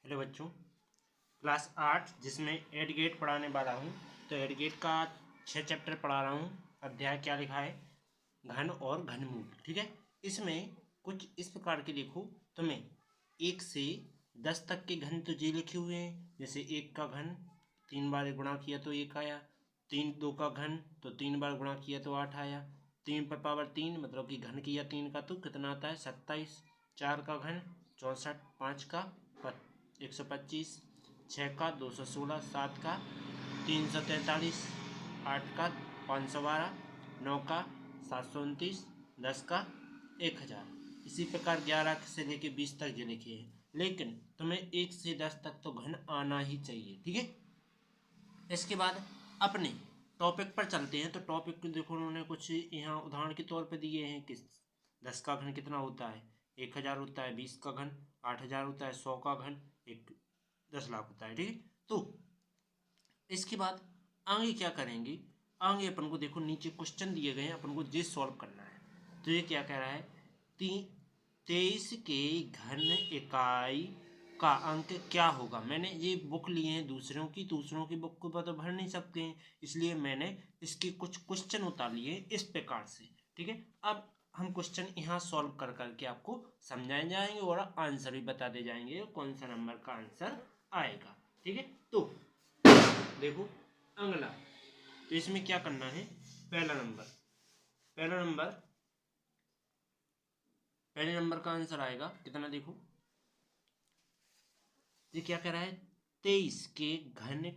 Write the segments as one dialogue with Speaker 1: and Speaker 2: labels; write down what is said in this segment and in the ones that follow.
Speaker 1: Hello बच्चों, class 8 जिसमें add gate पढ़ाने वाला हूँ। तो एड गेट का 6 चैप्टर पढ़ा रहा हूँ। अध्याय क्या लिखा है? घन और घनमूल। ठीक है, इसमें कुछ इस प्रकार के देखो, तुम्हें 1 से 10 तक के घन तो जी लिखे हुए हैं। जैसे 1 का घन 3 बार गुणा किया तो 1 आया, 2 का घन तो 3 बार गुणा किया तो 8 आया, 3 पर पावर 3 मतलब कि घन किया 3 का तो कितना आता है 27, 4 का घन 64, 5 का 125, 6 का 216, 7 का 343, 8 का 512, 9 का 729, 10 का 1000। इसी प्रकार 11 से लेके 20 तक जो लिखे हैं, लेकिन तुम्हें 1 से 10 तक तो घन आना ही चाहिए। ठीक है, इसके बाद अपने टॉपिक पर चलते हैं। तो टॉपिक को देखो, उन्होंने कुछ यहाँ उदाहरण के तौर पे दिए हैं कि 10 का घन कितना होता है 1000 होता है, 20 का घन 8000 होता है, 100 का घन 10 लाख होता है। ठीक है, तो इसके बाद आगे क्या करेंगे? आगे अपन को देखो नीचे क्वेश्चन दिए गए हैं, अपन को ये सॉल्व करना है। तो ये क्या कह रहा है? 23 के घन इकाई का अंक क्या होगा? मैंने ये बुक लिए हैं दूसरों की बुक को तो भर नहीं सकते हैं, इसलिए मैंने इसके कुछ क्वेश्चन उतार लिए इस प्रकार से। ठीक है, अब हम क्वेश्चन यहाँ सॉल्व कर करके आपको समझाए जाएंगे और आंसर भी बता दे जाएंगे कौन सा नंबर का आंसर आएगा। ठीक है, तो देखो अगला, तो इसमें क्या करना है? पहले नंबर का आंसर आएगा कितना? देखो ये क्या कह रहा है? 23 के घन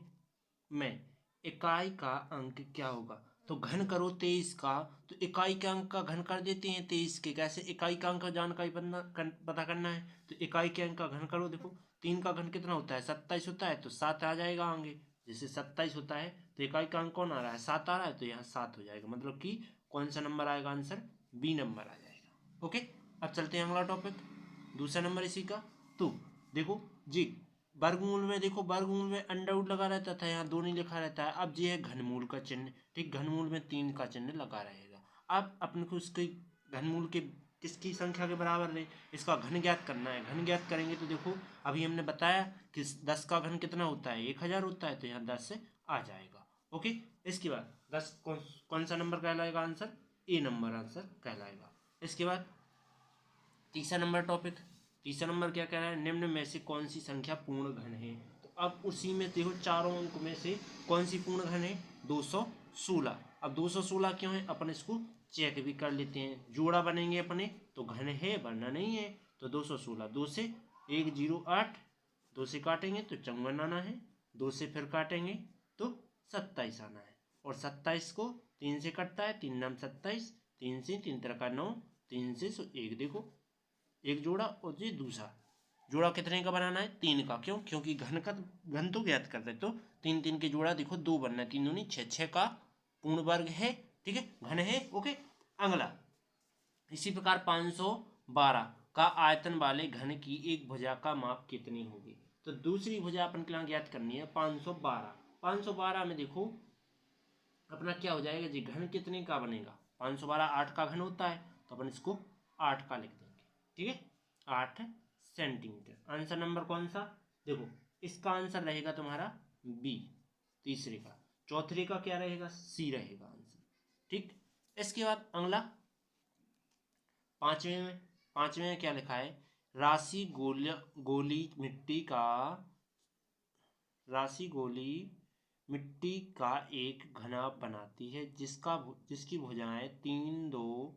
Speaker 1: में इकाई का अंक क्या होगा? तो घन करो 23 का, तो इकाई के अंक का घन कर देते हैं 23 के। कैसे? इकाई का अंक का जानकारी पता करना है, तो इकाई के अंक का घन करो। देखो 3 का घन कितना होता है 27 होता है, तो 7 आ जाएगा आगे। जैसे 27 होता है तो इकाई का अंक कौन आ रहा है 7 आ रहा है, तो यहाँ 7 हो जाएगा। मतलब कि कौन सा नंबर आएगा? आंसर बी नंबर आ जाएगा। ओके, अब चलते हैं अगला टॉपिक, दूसरा नंबर इसी का। तो देखो जी, वर्गमूल में देखो, वर्गमूल में अंडर रूट लगा रहता था, यहाँ 2 नहीं लिखा रहता है। अब ये है घनमूल का चिन्ह। ठीक, घनमूल में 3 का चिन्ह लगा रहेगा। अब अपन को इसके घनमूल के किसकी संख्या के बराबर है, इसका घन ज्ञात करना है। घन ज्ञात करेंगे तो देखो अभी हमने बताया कि 10 का घन कितना होता है 1000 होता है, तो यहाँ 10 से आ जाएगा। ओके, इसके बाद 10 कौन सा नंबर कहलाएगा? आंसर ए नंबर आंसर कहलाएगा। इसके बाद तीसरा नंबर क्या कह रहा है? निम्न में से कौन सी संख्या पूर्ण घन है? तो अब उसी में देखो चारों अंक में से कौन सी पूर्ण घन है? 216। अब 216 क्यों है अपन इसको चेक भी कर लेते हैं। जोड़ा बनेंगे अपने तो घन है वरना नहीं है। तो 216, 2 से 108, 2 से काटेंगे तो 54 आना है, 2 से फिर काटेंगे तो 27 आना है। और 27 को 3 से कटता है, 3 नाम 27, 3 से 3 तरह का 9, 3 से 1 देखो एक जोड़ा, और ये दूसरा जोड़ा कितने का बनाना है? 3 का। क्यों? क्योंकि घन तो ज्ञात करते हैं, तो 3 3 के जोड़ा देखो 2 बनना है, 3 दूनी 6, 6 का पूर्ण वर्ग है। ठीक है, घन है। ओके, अगला इसी प्रकार 512 का आयतन वाले घन की एक भुजा का माप कितनी होगी? तो दूसरी भुजा अपन के लिए ज्ञात करनी है 512। 512 में देखो अपना क्या हो जाएगा जी, घन कितने का बनेगा? 512 8 का घन होता है, तो अपन इसको 8 का लिख देंगे। ठीक है, 8 सेंटीमीटर। आंसर नंबर कौन सा? देखो इसका आंसर रहेगा तुम्हारा बी तीसरे का। चौथे का क्या रहेगा? सी रहेगा आंसर। ठीक, इसके बाद अगला पांचवें में क्या लिखा है? राशि गोली मिट्टी का एक घना बनाती है जिसकी भुजाएं 3 2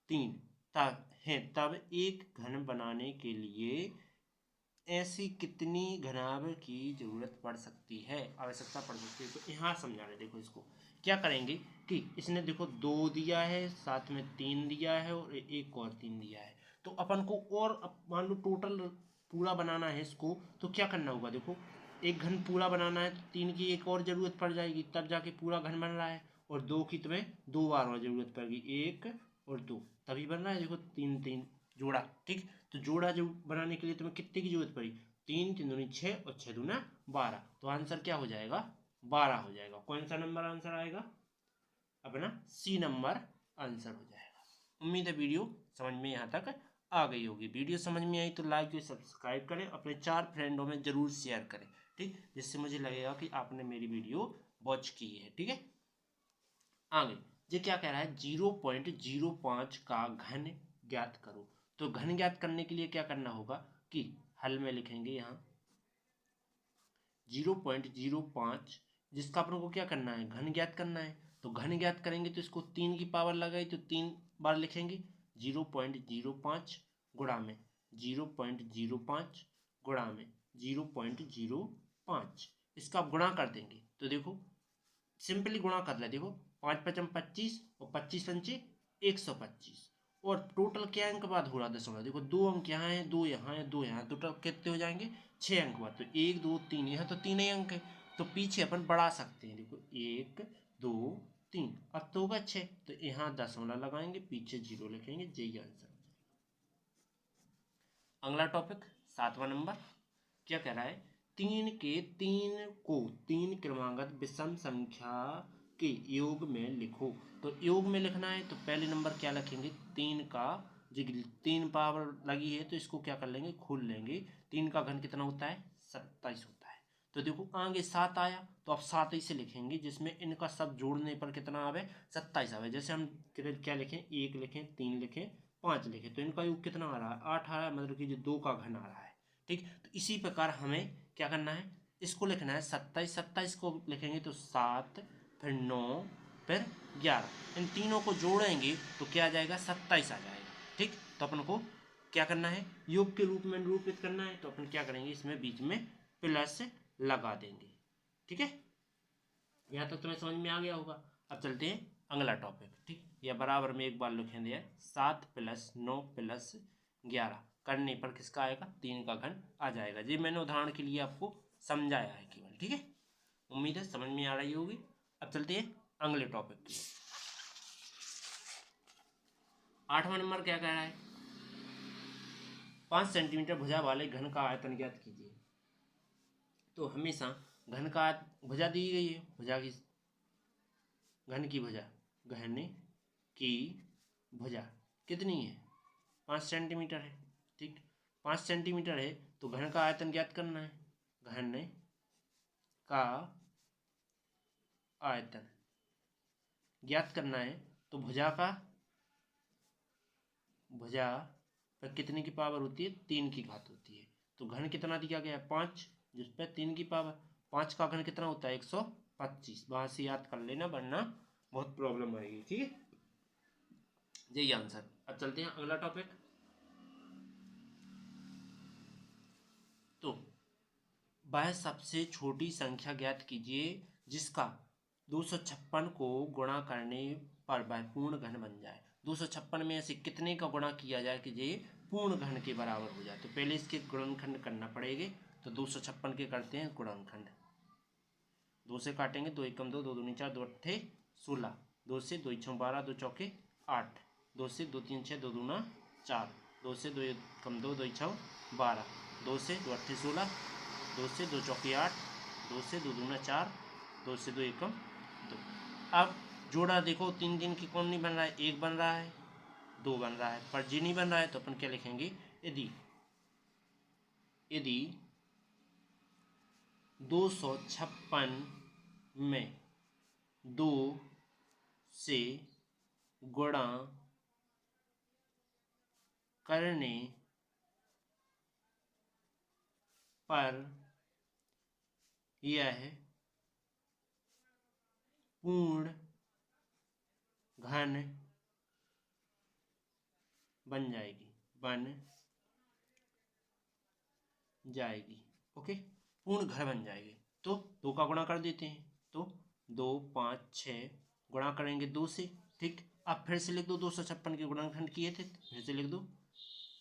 Speaker 1: 3 तक हैं। तब एक घन बनाने के लिए ऐसी कितनी घनाभ की जरूरत पड़ सकती है, आवश्यकता पड़ सकती है? तो यहाँ समझा रहे, देखो इसको क्या करेंगे कि इसने देखो 2 दिया है, साथ में 3 दिया है और एक और 3 दिया है। तो अपन को और मान लो टोटल पूरा बनाना है इसको, तो क्या करना होगा? देखो एक घन पूरा बनाना है तो 3 की एक और ज़रूरत पड़ जाएगी, तब जाके पूरा घन बन रहा है। और 2 की तुम्हें 2 बार और ज़रूरत पड़ेगी, 1 और 2, तभी बन रहा है। देखो 3 3 जोड़ा। ठीक, तो जोड़ा जो बनाने के लिए तुम्हें कितने की जरूरत पड़ी? 3 3 दूनी 6 और 6 दूना 12। तो आंसर क्या हो जाएगा? 12 हो जाएगा। कौन सा नंबर आंसर आएगा? अपना सी नंबर आंसर हो जाएगा। उम्मीद है वीडियो समझ में यहाँ तक आ गई होगी। वीडियो समझ में आई तो लाइक और सब्सक्राइब करें, अपने 4 फ्रेंडों में ज़रूर शेयर करें, ठीक, जिससे मुझे लगेगा कि आपने मेरी वीडियो वॉच की है। ठीक है, आगे ये क्या कह रहा है, 0.05 का घन ज्ञात करो। तो घन ज्ञात करने के लिए क्या करना होगा कि हल में लिखेंगे यहाँ 0.05, जिसका अपन को क्या करना है, घन ज्ञात करना है। तो घन ज्ञात करेंगे तो इसको 3 की पावर लगाई तो 3 बार लिखेंगे 0.05 गुणा में 0.05 गुणा में 0.05, इसका आप गुणा कर देंगे तो देखो सिंपली गुणा कर ले, देखो 5 पचम 25 और 25 पंचे 125, और टोटल क्या अंक बाद हो रहा है दशमलव, देखो 2 अंक यहाँ है, 2 यहाँ है, 2 यहाँ, टोटल कितने हो जाएंगे 6 अंक बाद। तो 1 2 3, यहाँ तो 3 ही अंक है, तो पीछे अपन बढ़ा सकते हैं, देखो 1 2 3, अब तो होगा 6, तो यहाँ दशमलव लगाएंगे, पीछे 0 लिखेंगे, यही आंसर हो जाएगा। अगला टॉपिक 7वां नंबर क्या कह रहा है, 3 क्रमागत विषम संख्या के योग में लिखो। तो योग में लिखना है तो पहले नंबर क्या लिखेंगे, 3 का जो 3 पावर लगी है तो इसको क्या कर लेंगे, खोल लेंगे। 3 का घन कितना होता है, 27 होता है। तो देखो आगे 7 आया तो आप 7 ही से लिखेंगे, जिसमें इनका सब जोड़ने पर कितना आवे, 27 आवे। जैसे हम क्या लिखें, 1 लिखें, 3 लिखें, 5 लिखें, तो इनका योग कितना आ रहा है, 8 आ रहा है, मतलब कि जो 2 का घन आ रहा है। ठीक, तो इसी प्रकार हमें क्या करना है, इसको लिखना है 27, 27 को लिखेंगे तो 7, फिर 9, फिर 11, इन तीनों को जोड़ेंगे तो क्या आ जाएगा, 27 आ जाएगा। ठीक, तो अपन को क्या करना है, योग के रूप में निरूपित करना है, तो अपन क्या करेंगे, इसमें बीच में प्लस लगा देंगे। ठीक है, यहाँ तक तुम्हें समझ में आ गया होगा। अब चलते हैं अगला टॉपिक। ठीक, या बराबर में एक बार लिखेंगे 7 + 9 + 11 करने पर किसका आएगा, 3 का घन आ जाएगा। जी मैंने उदाहरण के लिए आपको समझाया है केवल। ठीक है, उम्मीद है समझ में आ रही होगी। अब चलते हैं अगले टॉपिक की। 8वां नंबर क्या कह रहा है, 5 सेंटीमीटर भुजा वाले घन का आयतन ज्ञात कीजिए। तो हमेशा घन का भुजा दी गई है, भुजा की घन की भुजा, घन की भुजा कितनी है, 5 सेंटीमीटर है। ठीक, 5 सेंटीमीटर है तो घन का आयतन ज्ञात करना है। घन का आयतन ज्ञात करना है तो भुजा पर कितने की पावर होती है, 3 की घात होती है। तो घन कितना दिया गया है, 5, जिस पर 3 की पावर, 5 का घन कितना होता है, 125। वहां से याद कर लेना वरना बहुत प्रॉब्लम आएगी। ठीक है, यही आंसर। अब चलते हैं अगला टॉपिक। तो वह सबसे छोटी संख्या ज्ञात कीजिए जिसका 256 को गुणा करने पर वह पूर्ण घन बन जाए। 256 में ऐसे कितने का गुणा किया जाए कि ये पूर्ण घन के बराबर हो जाए। तो पहले इसके गुणनखंड करना पड़ेगा। तो 256 के करते हैं गुणनखंड, 2 से काटेंगे, 2 एकम 2, 2 दूनी 4, 2 अट्ठे 16, 2 से 2 छः 12, 2 चौके 8, 2 से 2 3 6, 2 दूना 4, 2 से 2 एकम 2, 2 छः 12, 2 से 2 अट्ठे 16, 2 से 2 चौके 8, 2 से 2 दूना 4, 2 से 2 एकम 2। अब जोड़ा देखो, 3 3 की कौन नहीं बन रहा है, 1 बन रहा है, 2 बन रहा है, पर जी नहीं बन रहा है। तो अपन क्या लिखेंगे, यदि 256 में 2 से गुणा करने पर यह पूर्ण घन बन जाएगी। ओके, पूर्ण घन बन जाएगी। तो 2 का गुणा कर देते हैं, तो 2 5 6 गुणा करेंगे 2 से। ठीक, अब फिर से लिख दो, 256 के गुणनखंड किए थे, फिर से लिख दो।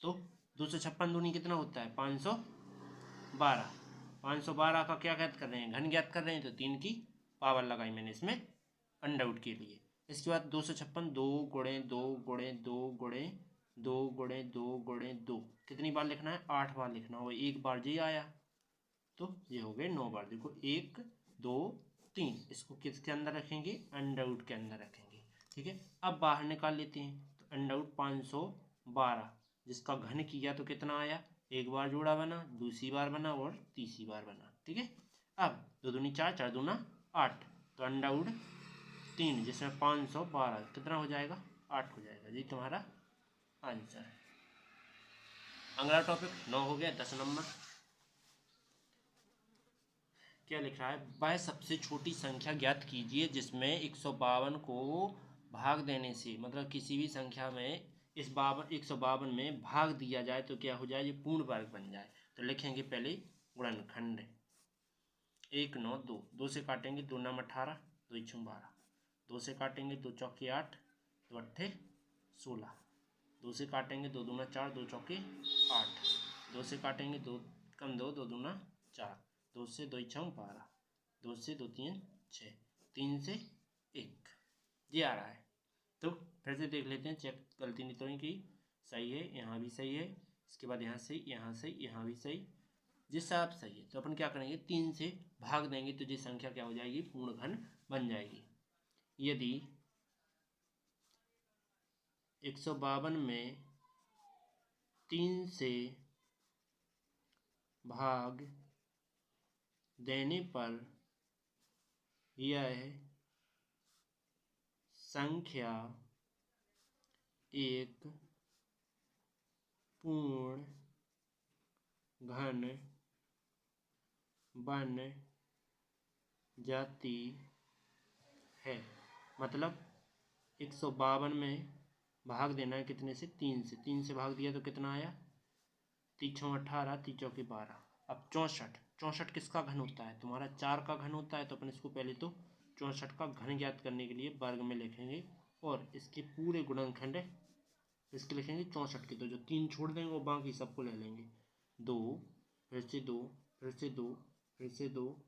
Speaker 1: तो 256 दूनी कितना होता है, 512। 512 का क्या ज्ञात कर रहे हैं, घन ज्ञात कर रहे हैं, तो 3 की पावर लगाई मैंने इसमें अंडरवुड के लिए। इसके बाद 256 2 गुणे 2 गुणे 2 गुणे 2 गुणे 2 गुणे 2 कितनी बार लिखना है, 8 बार लिखना होगा। एक बार जी आया तो ये हो गए 9 बार। देखो 1 2 3, इसको किसके अंदर रखेंगे, अंडरवुड के अंदर रखेंगे। ठीक है, अब बाहर निकाल लेते हैं। तो अंडरवुड 512 जिसका घन किया तो कितना आया, एक बार जोड़ा बना, दूसरी बार बना और तीसरी बार बना। ठीक है, अब 2 दूनी 4, 4 दूना 8, तो अंडा उड़ 3 जिसमें 512 कितना हो जाएगा, 8 हो जाएगा। ये तुम्हारा आंसर है। अगला टॉपिक 9 हो गया। 10 नंबर क्या लिख रहा है, वह सबसे छोटी संख्या ज्ञात कीजिए जिसमें 152 को भाग देने से, मतलब किसी भी संख्या में इस 152 में भाग दिया जाए तो क्या हो जाए, ये पूर्ण वर्ग बन जाए। तो लिखेंगे पहले गुणनखंड 1 9 2, 2 से काटेंगे 2 नाम 18, 2 छुम 12, 2 से काटेंगे 2 चौके 8, 2 अट्ठे 16, 2 से काटेंगे 2 दूना 4, 2 चौके 8, 2 से काटेंगे 2 कम 2, 2 दूना 4, 2 से 2 छम 12, 2 से 2 3 6, 3 से 1, ये आ रहा है। तो फिर से देख लेते हैं, चेक गलती नहीं तो नहीं की, सही है, यहाँ भी सही है, इसके बाद यहाँ से यहाँ से यहाँ भी सही, जिस हिसाब सही है। तो अपन क्या करेंगे, 3 से भाग देंगे तो ये संख्या क्या हो जाएगी, पूर्ण घन बन जाएगी। यदि 152 में 3 से भाग देने पर यह संख्या एक पूर्ण घन बन जाती है। मतलब 152 में भाग देना है कितने से, 3 से, 3 से भाग दिया तो कितना आया, 3 छः 18, 3 चौके 12। अब 64, 64 किसका घन होता है, तुम्हारा 4 का घन होता है। तो अपन इसको पहले तो 64 का घन ज्ञात करने के लिए वर्ग में लिखेंगे और इसके पूरे गुणनखंड इसके लिखेंगे 64 के, तो जो 3 छोड़ देंगे वो बाकी सबको ले लेंगे, 2 फिर से 2 फिर से 2 फिर से 2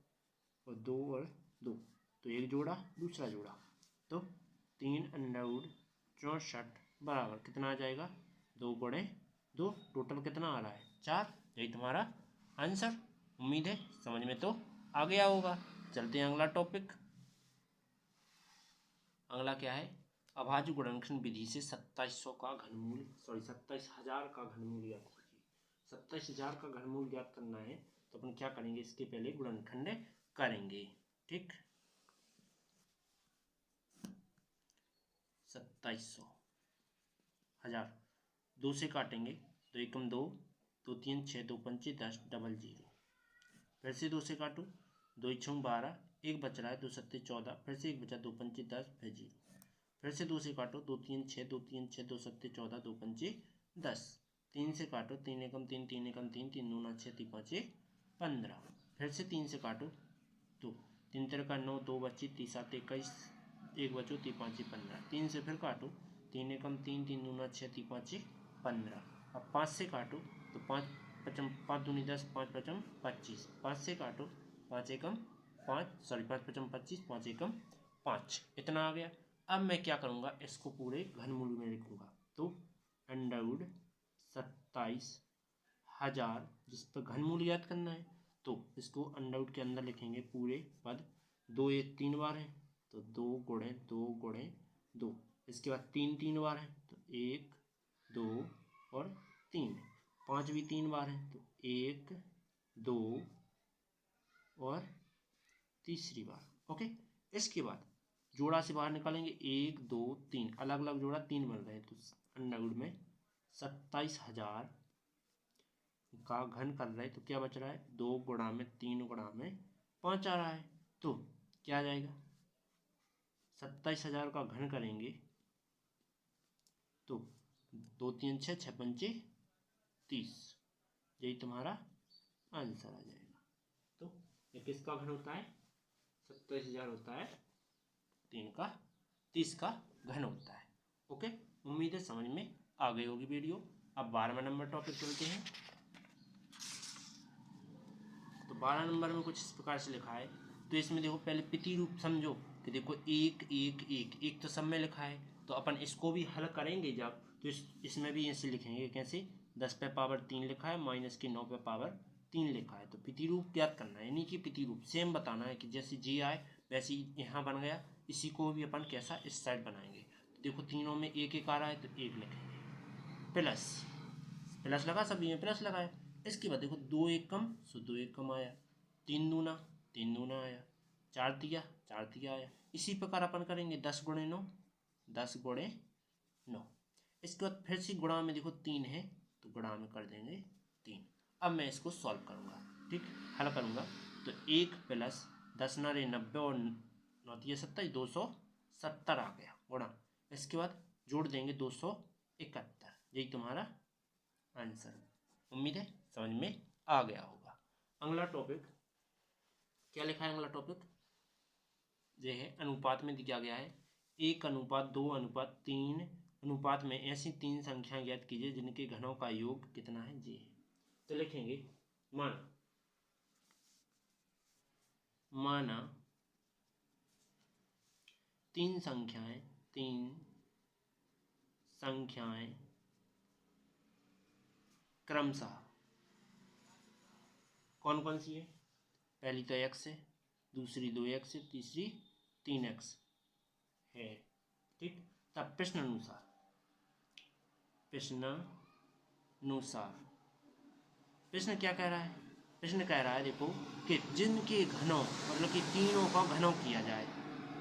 Speaker 1: और 2 और 2, तो एक जोड़ा दूसरा जोड़ा, तो 3 अंडरवुड 64 बराबर कितना आ जाएगा, 2 गुणे 2, टोटल कितना आ रहा है 4। यही तुम्हारा आंसर। उम्मीद है समझ में तो आ गया होगा। चलते हैं अगला टॉपिक। अगला क्या है, अभाज्य गुणनखंड विधि से 2700 का घनमूल 27,000 का घनमूल ज्ञात कीजिए। 27,000 का घनमूल ज्ञात करना है तो अपन क्या करेंगे, इसके पहले गुणनखंड करेंगे। ठीक, 2700 हजार 2 से काटेंगे, 2 एकम 2, 2 3 6, 2 पंचे 10, डबल 0, फिर से 2 से काटो, 2 छः 12, एक बच रहा है, 2 सत्ते 14, फिर से एक बचा, 2 पंचे 10, फिर 0, फिर से 2 से काटो, 2 3 6, 2 3 6, 2 सत्ते 14, 2 पंचे 10, 3 से काटो, 3 एकम 3, 3 एकम 3, 3 दूना 6, 3 पाँचे 15, फिर से 3 से काटो, तो 3 तेरह का 9, 2 बच्ची, 3 7 21, एक बचो, 3 पाँचे 15, 3 से फिर काटो, 3 एकम 3, 3 दूना 6, 3 पाँचे 15। अब 5 से काटो तो 5 पचम 5 दूनी 10, 5 पचम 25, 5 से काटो, 5 एकम 5 सॉरी 5 पचम 25, 5 एकम 5, इतना आ गया। अब मैं क्या करूँगा, इसको पूरे घनमूल में लिखूँगा, तो अंडरवुड 27,000 जिस पर घनमूल याद करना है तो इसको अंडरवुड के अंदर लिखेंगे पूरे पद, 2 एक 3 बार है तो 2 गुणे 2 गुणे 2, इसके बाद 3 3 बार है तो 1 2 और 3, 5 भी 3 बार है तो 1 2 और तीसरी बार। ओके, इसके बाद जोड़ा से बाहर निकालेंगे, 1 2 3, अलग अलग जोड़ा 3 बन रहे हैं, तो अंडरवुड में 27,000 का घन कर रहे हैं तो क्या बच रहा है, 2 गुणा में 3 गुणा में 5 आ रहा है। तो क्या आ जाएगा, 27,000 का घन करेंगे तो 2 3 6, 6 पंचे 30, यही तुम्हारा आंसर आ जाएगा। तो ये किसका घन होता है, 27,000 होता है 3 का 30 का घन होता है। ओके, उम्मीद है समझ में आ गई होगी वीडियो। अब 12वें नंबर टॉपिक चलते हैं। तो 12 नंबर में कुछ इस प्रकार से लिखा है, तो इसमें देखो पहले प्रतिरूप समझो कि देखो 1 1 1 1 तो सब में लिखा है, तो अपन इसको भी हल करेंगे जब, तो इसमें भी ऐसे लिखेंगे, कैसे 10 पे पावर 3 लिखा है माइनस के 9 पे पावर 3 लिखा है, तो प्रतिरूप ज्ञात करना है, यानी कि प्रतिरूप सेम बताना है कि जैसे जी आए वैसे ही यहाँ बन गया, इसी को भी अपन कैसा इस साइड बनाएंगे। तो देखो तीनों में 1 1 आ रहा है तो 1 लिखेंगे, प्लस प्लस लगा, सभी में प्लस लगाया। इसके बाद देखो 2 एक कम, सो 2 एक कम आया, 3 दूना आया, 4 तिया आया। इसी प्रकार अपन करेंगे 10 गुणे 9, 10 गुणे 9। इसके बाद फिर से गुणा में देखो 3 है तो गुणा में कर देंगे 3। अब मैं इसको सॉल्व करूँगा, ठीक, हल करूँगा। तो 1 प्लस 10 9 90 और 9 तिया 27, 270 आ गया गुणा। इसके बाद जोड़ देंगे 271, यही तुम्हारा आंसर। उम्मीद है समझ में आ गया होगा। अगला टॉपिक क्या लिखा है? अगला टॉपिक ये है, अनुपात में दिया गया है 1:2:3 अनुपात में ऐसी 3 संख्याएं ज्ञात कीजिए जिनके घनों का योग कितना है जी। तो लिखेंगे माना 3 संख्याएं क्रमशः कौन कौन सी है? पहली तो x है, दूसरी 2x है, तीसरी 3x है, ठीक। तब प्रश्न अनुसार प्रश्न क्या कह रहा है? प्रश्न कह रहा है देखो कि जिनके घनों मतलब कि तीनों का घनों किया जाए,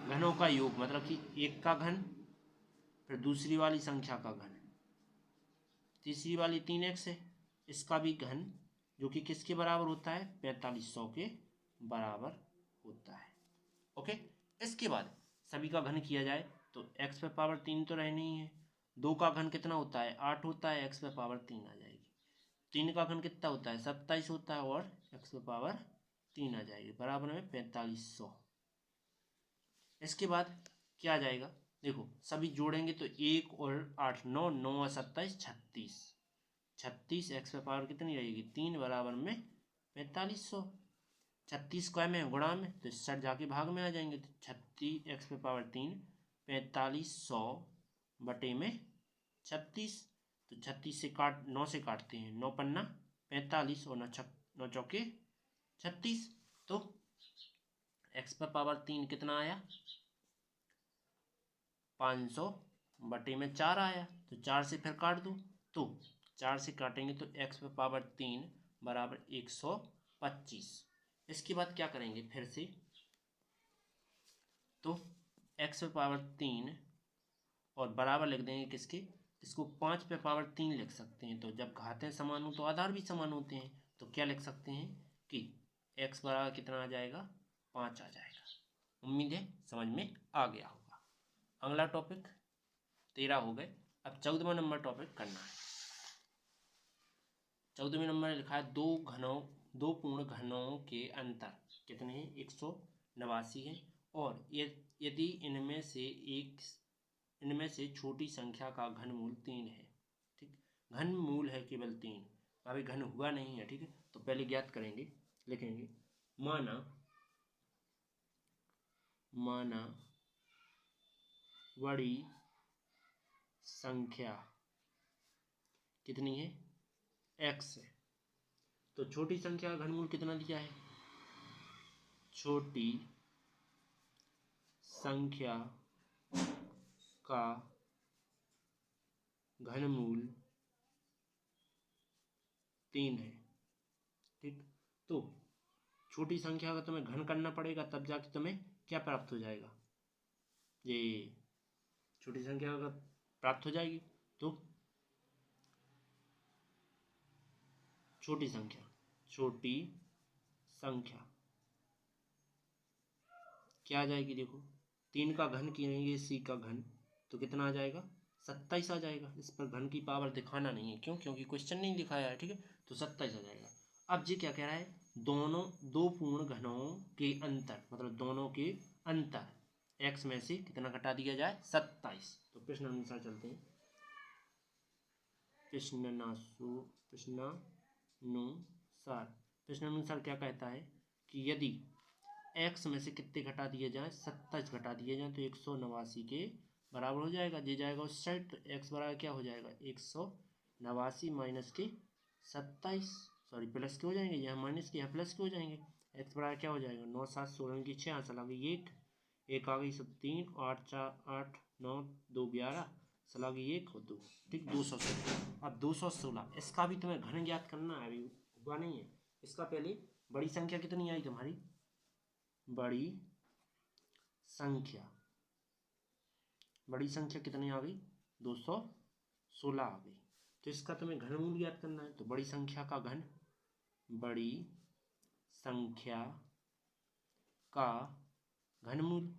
Speaker 1: घनों का योग मतलब कि एक का घन, फिर दूसरी वाली संख्या का घन, तीसरी वाली 3x है, इसका भी घन जो कि किसके बराबर होता है? 4500 के बराबर होता है। ओके, इसके बाद सभी का घन किया जाए तो x पे पावर 3 तो रहनी ही है। 2 का घन कितना होता है? 8 होता है, x पे पावर 3 आ जाएगी। 3 का घन कितना होता है? 27 होता है और x पे पावर 3 आ जाएगी, बराबर में 4500। इसके बाद क्या आ जाएगा? देखो सभी जोड़ेंगे तो 1 और 8 9, 9 और 27 36 x पे पावर कितनी रहेगी? 3 बराबर में 4500। 36 को में गुणा में तो 60 जाके भाग में आ जाएंगे, तो 36 x पे पावर 3 4500 बटे में 36। तो 36 से 9 से काटते हैं, 9 पन्ना 45 और 9 चौके 36। तो x पे पावर 3 कितना आया? 500 बटे में 4 आया, तो 4 से फिर काट दो, तो 4 से काटेंगे तो x पे पावर 3 बराबर 125। इसके बाद क्या करेंगे फिर से, तो x पे पावर 3 और बराबर लिख देंगे किसके? इसको 5 पे पावर 3 लिख सकते हैं। तो जब घातें समान हो तो आधार भी समान होते हैं, तो क्या लिख सकते हैं कि x बराबर कितना आ जाएगा? 5 आ जाएगा। उम्मीद है समझ में आ गया होगा। अगला टॉपिक 13 हो गए, अब 14वां नंबर टॉपिक करना है। 14वें नंबर में लिखा है दो पूर्ण घनों के अंतर कितने हैं? 189 है, और यदि इनमें से छोटी संख्या का घनमूल 3 है, ठीक। घनमूल है केवल 3, अभी घन हुआ नहीं है, ठीक है। तो पहले ज्ञात करेंगे, लिखेंगे माना बड़ी संख्या कितनी है? x है, तो छोटी संख्या का घनमूल कितना दिया है? छोटी संख्या का घनमूल 3 है, ठीक। तो छोटी संख्या का तुम्हें घन करना पड़ेगा, तब जाके तुम्हें क्या प्राप्त हो जाएगा? ये छोटी संख्या का प्राप्त हो जाएगी। तो छोटी संख्या क्या आ जाएगी? देखो 3 का घन किएंगे, सी का घन, तो कितना आ जाएगा? 27 आ जाएगा। इस पर घन की पावर दिखाना नहीं है, क्यों? क्योंकि क्वेश्चन नहीं दिखाया है, ठीक है। तो 27 आ जाएगा। अब जी क्या कह रहा है? दो पूर्ण घनों के अंतर, मतलब दोनों के अंतर x में से कितना घटा दिया जाए? 27। तो प्रश्न अनुसार चलते हैं। प्रश्न अनुसार क्या कहता है कि यदि x में से कितने घटा दिए जाए? 27 घटा दिए जाए तो 189 के बराबर हो जाएगा, दे जाएगा उस साइड। तो x बराबर क्या हो जाएगा? 189 माइनस के 27, सॉरी प्लस के हो जाएंगे, यहाँ माइनस के यहाँ प्लस के हो जाएंगे। x बराबर क्या हो जाएगा? 9 7 16 की 6 आंसर आ गई 1 आ गई, सब 3 8 4 8 9 2 11 16 की 1 और 2, ठीक, 216। अब 216 इसका भी तुम्हें घन ज्ञात करना है, अभी हुआ नहीं है। इसका पहले बड़ी संख्या कितनी आई तुम्हारी, बड़ी संख्या कितनी आ गई, 216 आ गई। तो इसका तुम्हें घनमूल ज्ञात करना है। तो बड़ी संख्या का घन, बड़ी संख्या का घनमूल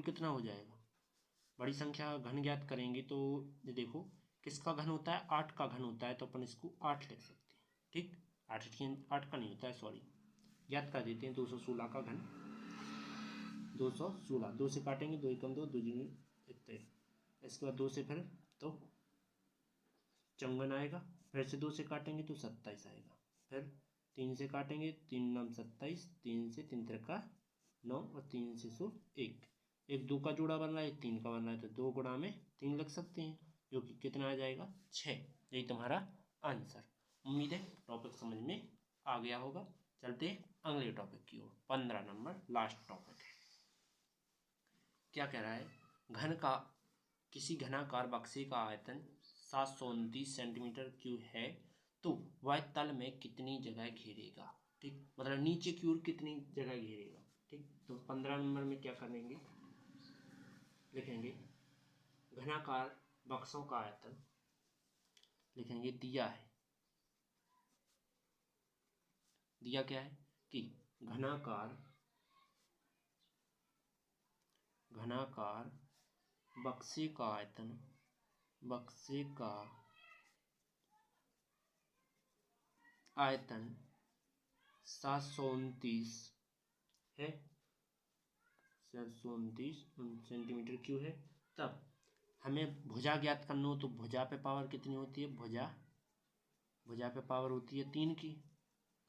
Speaker 1: कितना हो जाएगा, बड़ी संख्या का घन ज्ञात करेंगे तो ये देखो किसका घन होता है, 8 का घन होता है, तो अपन इसको 8 लिख सकते हैं, ठीक। 8 का नहीं होता है, सॉरी, ज्ञात कर देते हैं। 216 का घन, 216, 2 से काटेंगे, 2 एकम 2, 2 दूनी 23, इसके बाद 2 से फिर तो 54 आएगा, फिर से 2 से काटेंगे तो 27 आएगा, फिर 3 से काटेंगे, 3 नाम 27, 3 से 3 त्रिका 9 और 3 से 1, एक 2 का जोड़ा बन रहा है, 3 का बन रहा है, तो 2 गुणा में 3 लिख सकते हैं, जो कि कितना आ जाएगा, 6। यही तुम्हारा आंसर। उम्मीद है टॉपिक समझ में आ गया होगा। चलते अगले टॉपिक की ओर, 15 नंबर लास्ट टॉपिक है। क्या कह रहा है, घन का किसी घनाकार बक्से का आयतन 729 सेंटीमीटर क्यूब है, तो वह तल में कितनी जगह घेरेगा, ठीक, मतलब नीचे की ओर कितनी जगह घेरेगा, ठीक। तो 15 नंबर में क्या करेंगे, लिखेंगे घनाकार बक्सों का आयतन, लिखेंगे दिया है, दिया क्या है कि घनाकार बक्से का आयतन, बक्से का आयतन 729 है, 729 सेंटीमीटर क्यूब है। तब हमें भुजा ज्ञात करना हो, तो भुजा पे पावर कितनी होती है, भुजा पे पावर होती है 3 की,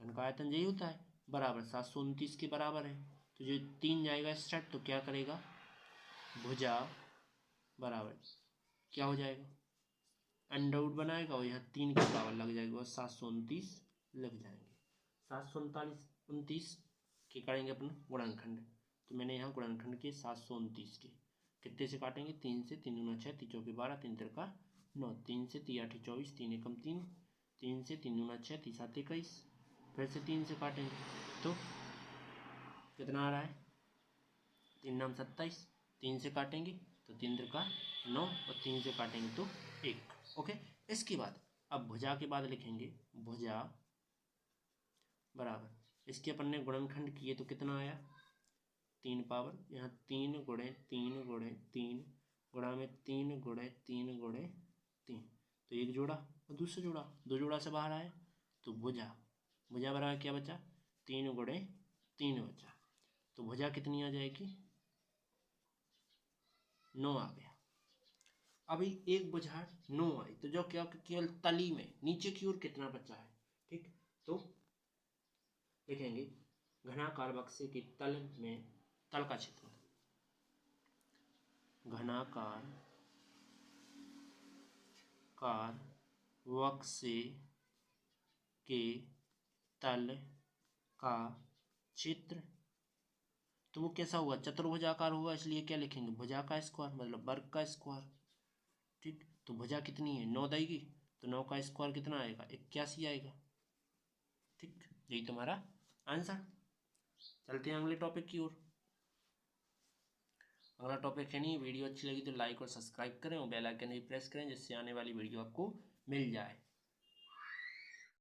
Speaker 1: घन का आयतन यही होता है, बराबर 729 के बराबर है। तो जो 3 जाएगा इस साइड, तो क्या करेगा, भुजा बराबर क्या हो जाएगा, अंडर रूट बनाएगा और यहाँ 3 की पावर लग जाएगी और 729 लग जाएंगे। 729 के करेंगे अपन गुणनखंड, तो मैंने यहाँ गुणनखंड के 729 के कितने से काटेंगे, 3 से, 3 दूना 6, 3 चौके 12, 3 त्रिका 9, 3 से 3 8 24, 3 एकम 3, 3 से 3 दूना 6, 3 7 21, फिर से 3 से काटेंगे तो कितना आ रहा है, 3 नाम 27, 3 से काटेंगे तो 3 त्रिका 9 और 3 से काटेंगे तो 1। ओके, इसके बाद अब भुजा के बाद लिखेंगे भुजा बराबर, इसके अपन ने गुणनखंड किए तो कितना आया, 3 पावर, यहाँ 3 गुणे 3 गुणे 3 गुणा में 3 गुणे 3 गुणे 3, तो एक जोड़ा और दूसरा जोड़ा, 2 जोड़ा से बाहर आए तो भुजा बराबर क्या बचा, 3 गुणे 3 बचा, तो भुजा कितनी आ जाएगी, 9 आ गया। अभी एक भुजा 9 आई, तो जो क्या केवल तली में नीचे की ओर कितना बचा है, ठीक। तो लिखेंगे घनाकार बक्से के तल में, तल का क्षेत्र, घनाकार बक्से के तल का क्षेत्र, तो वो कैसा होगा, चतुर्भुजाकार होगा, इसलिए क्या लिखेंगे, भुजा का स्क्वायर, मतलब वर्ग का स्क्वायर, ठीक। तो भुजा कितनी है, 9 देगी, तो 9 का स्क्वायर कितना आएगा, 81 आएगा, ठीक। यही तुम्हारा आंसर। चलते हैं अगले टॉपिक की ओर। अगला टॉपिक है नहीं, वीडियो अच्छी लगी तो लाइक और सब्सक्राइब करें और बेल आइकन भी प्रेस करें, जिससे आने वाली वीडियो आपको मिल जाए।